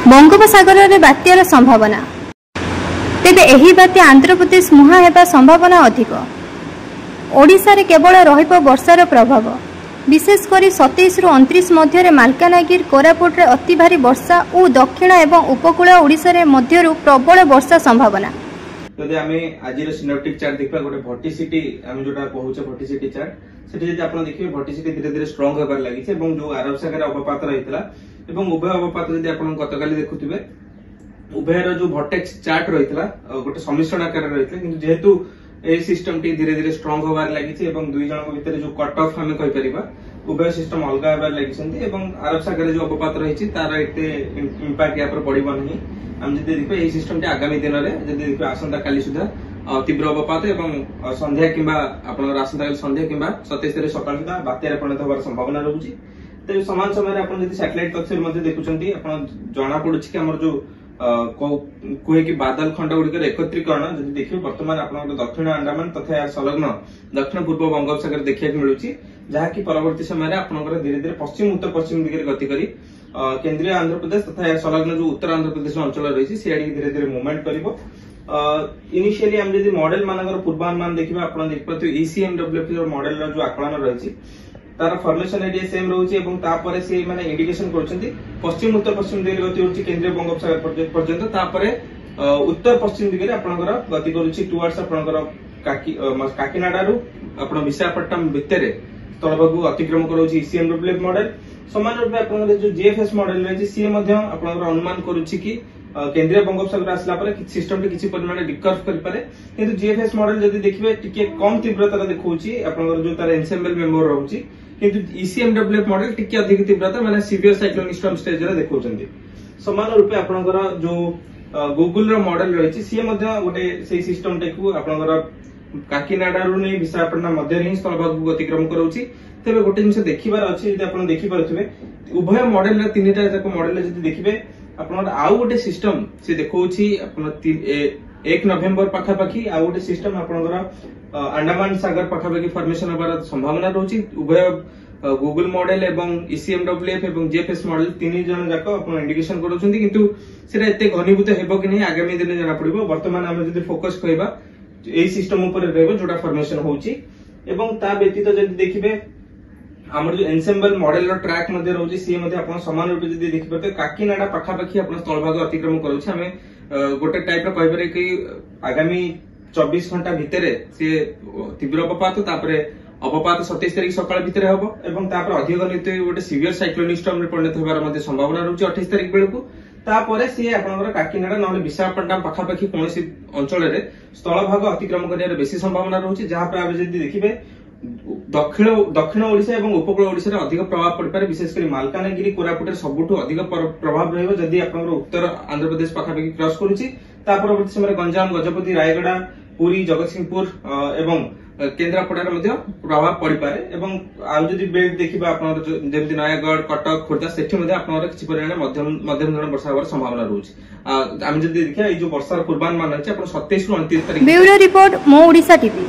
बंगोपसागर में बात्यार संभावना तेबे एही बात्या आंध्र प्रदेश मुहां हेबा संभावना अधिक। ओडिशा रे केवल रहिबो वर्षार प्रभाव। विशेषकर 27 रु 29 मध्य मालकानगिरी कोरापुट रे अति भारी वर्षा और दक्षिण एवं उपकूल ओडिशा रे मध्यरु प्रबल वर्षा संभावना। जदि आमे आजिर सिनेप्टिक चार्ट देखबा गोटे भर्टिसिटी आमे जोटा कहूचे भर्टिसिटी चार्ट सेठी जदि आपण देखिबे भर्टिसिटी धीरे धीरे स्ट्रांग होबार लागिছে এবং जो आरब सागर अवपात रहितला এবং उभय अवपात जदि आपण गतकाली देखुथिबे उभयर जो भर्टेक्स चार्ट रहितला गोटे समिश्रण आकार रहितला किंतु जेहेतु ए सिस्टम टी धीरे धीरे स्ट्रांग होबार लागिছে এবং दुई जन भितर जो कट ऑफ हमें कहि परिबा उभय सिस्टम अलगा होबार लागिसंती এবং आरब सागर जो अवपात रहिछि तार एते इंपैक्ट या पर पड़िबो नहीं। हम जदि देखबे ए सिस्टम टी आगामी दिन रे जदि देखबे आसंता काली सुधा तीव्र अवपात एवं संध्या किंबा आपन आसंता काली संध्या किंबा 27 तारिख सकाळ सुधा बात्यार परिणत होबार संभावना रहउछि। तो समान समय आपण जदि सैटेलाइट तथ्य मध्ये देखुचंती आपण जणा पडुछि कि हमर जो कोहे कि बादल खंड गुड़िकर एकत्रीकरण जदि देखिए वर्तमान आपन दक्षिण अंडमान तथा संलग्न दक्षिण पूर्व बंगोपसागर देखिया मिलुछि जहाकि परवर्ती समय आपन धीरे धीरे पश्चिम उत्तर पश्चिम दिगरे गति करी केंद्रीय आंध्र प्रदेश तथा संलग्न जो उत्तर आंध्र प्रदेश अंचल रही से धीरे धीरे मूवमेंट करिवो। इनिशियली हम जदि मॉडल मानकर पूर्वानुमान देखिबा आपण देखिपथि ECMWF मॉडल जो आकलन रही तार फॉर्मेशन एरिया सेम रहउछि एवं तापरे से माने इंडिकेशन करछन्ती पश्चिम उत्तर पश्चिम दिगरे गति होछि केंद्रीय बंगोपसागर पर्यंत तापरे उत्तर पश्चिम दिगरे आपनकर गति करूछि टुवर्ड्स आपनकर काकीनाडारु आपण विशाखापट्टनम भितरे स्थलभागु अतिक्रम करूछि ECMWF मॉडल। समान रूपे आपनकर जो GFS मॉडल रही सी मध्ये आपनकर अनुमान करूछि कि केंद्रीय बंगोपसागर आसला पर सिस्टम टी किछि परिमाण डिकर्व करि पारे किंतु GFS मॉडल जदि देखिबे टिके कम तीव्रता देखौछि आपनकर जो तार एन्सेम्बल मेंबर रहउछि किंतु ECMWF मॉडल टिके अधिक तीव्रता माने सीवियर साइक्लोनिक स्टॉर्म स्टेज रे देखौछन्ती। समान रूपे आपनकर जो गूगल रो मॉडल रही सी मध्ये गोटे सेही सिस्टम टेकु आपनकर काकीनाडारु नै विशाखापट्टनम मध्य रे स्थलभागु अतिक्रम करूछि। तेबे गोटे जिंस देखिबार अछि जदि आपण देखि पारथिबे उभय मॉडल रे तीनटा जाक मॉडल जदि देखिबे आपण आउ गोटे सिस्टम से देखौछि आपण 1 नवेम्बर पाखापाखी आउ गोटे सिस्टम आपनकर अंडमान सागर पाखापाखी फॉर्मेशन होबार संभावना रहउछि। उभय गूगल मॉडल एवं ECMWF एवं GFS मॉडल तीन जन जाक आपण इंडिकेशन करूछन्ती किंतु सेटा एते घनीभूत हेबो कि नै आगामी दिन जना पड़िबो। वर्तमान हम जदि फोकस करबा एई सिस्टम ऊपर रहबो जोटा फॉर्मेशन होउछि एवं ता व्यतीत जदि देखिबे हमर जो एन्सेम्बल मॉडल रो ट्रैक मध्ये रहउछि सी मध्ये आपण समान रूप जदि देखिबे तो काकीनाडा पाखापाखी आपण स्थलभाग अतिक्रम करूछि। हमें गोटे टाइप रो कहबरे कि आगामी 24 घंटा भितरे से तीव्र अवपात तापरे अवपात 27 तारिख सकाळ भितरे हबो एवं तापर अधिक गणित गोटे सीवियर साइक्लोनिक स्टॉर्म रे परिणत होबार मध्ये संभावना रहउछि 28 तारिख बेलकु। तापरे से आपनकर काकीनाडा नहले विशाखापट्टनम पाखापाखी कोनोसी अंचल रे स्थलभाग अतिक्रम करियार बेसी संभावना रहउछि जहां पे आबे जदि देखिबे दक्षिण ओडिशा एवं उपकूल ओडिशा रे अधिक प्रभाव पड़ि पारे। विशेषकर मालकानगिरी कोरापुट रे सबुठु अधिक प्रभाव रहइबो जदि आपनकर उत्तर आंध्र प्रदेश पाखापाखी क्रॉस करूछि ता परवर्ती समय गंजाम गजपति रायगड़ा पुरी जगतसिंहपुर एवं केन्द्रापड़ा मध्ये प्रभाव पड़ि पारे एवं आ जदि बेल्ट देखिबा आपनकर जेमति नयागढ़ कटक खोर्धा सेठी मध्ये आपनकर किछि परिमाण मध्यम धरण वर्षा होबार संभावना रहउछि। हम जदि देखिया ए जो वर्षार पूर्वानुमान अछि आपण 27 रु 29 तारिख। ब्यूरो रिपोर्ट मो ओडिशा टीवी।